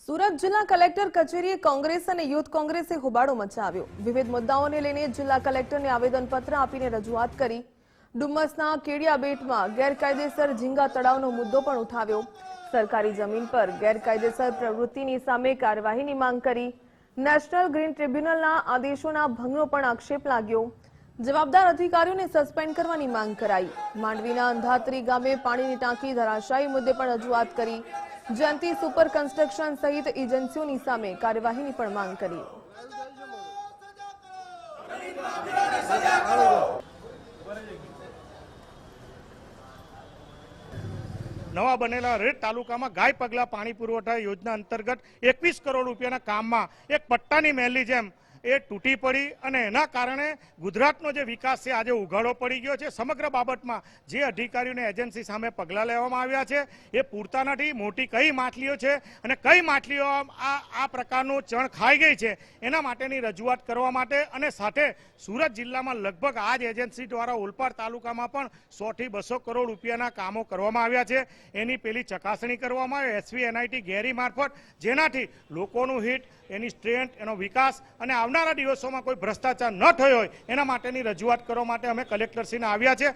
સુરત જિલ્લા કલેક્ટર કચેરીએ કોંગ્રેસ અને યુથ કોંગ્રેસે હોબાળો મચાવ્યો। વિવિધ મુદ્દાઓને લઈને જિલ્લા કલેક્ટરને આવેદનપત્ર આપીને રજૂઆત કરી। ડુમ્મસના કેડિયા બેટમાં ગેરકાયદેસર ઝીંગા તળાવનો મુદ્દો પણ ઉઠાવ્યો। સરકારી જમીન પર ગેરકાયદેસર પ્રવૃત્તિની સામે કાર્યવાહીની માંગ કરી। નેશનલ ગ્રીન ટ્રિબ્યુનલના આદેશોના ભંગનો પણ આક્ષેપ લાગ્યો। જવાબદાર અધિકારીઓને સસ્પેન્ડ કરવાની માંગ કરાઈ। માંડવીના અંધાત્રી ગામે પાણીની ટાંકી ધરાશાયી મુદ્દે પણ રજૂઆત કરી। જયંતી સુપર કન્સ્ટ્રક્શન સહિત એજન્સીઓની સામે કાર્યવાહીની પણ માંગ કરી। નવા બનેલા રેડ તાલુકામાં ગાય પગલા પાણી પુરવઠા યોજના અંતર્ગત 21 કરોડ રૂપિયાના કામમાં એક પટ્ટાની મહેલની જેમ એ તૂટી પડી અને એના કારણે ગુજરાતનો જે વિકાસ છે આજે ઉઘાડો પડી ગયો છે। સમગ્ર બાબતમાં જે અધિકારીઓને એજન્સી સામે પગલાં લેવામાં આવ્યા છે એ પૂરતા નથી। મોટી કઈ માછલીઓ છે અને કઈ માછલીઓ આ પ્રકારનું ચણ ખાઈ ગઈ છે એના માટેની રજૂઆત કરવા માટે અને સાથે સુરત જિલ્લામાં લગભગ આ જ એજન્સી દ્વારા ઓલપાડ તાલુકામાં પણ 100 થી 200 કરોડ રૂપિયાના કામો કરવામાં આવ્યા છે। એની પેલી ચકાસણી કરવામાં આવે SVNIT ગેરી મારફત, જેનાથી લોકોનું હિત, એની સ્ટ્રેન્થ, એનો વિકાસ અને આવનારા દિવસોમાં કોઈ ભ્રષ્ટાચાર ન થયો હોય એના માટેની રજૂઆત કરવા માટે અમે કલેક્ટરશ્રીને આવ્યા છે।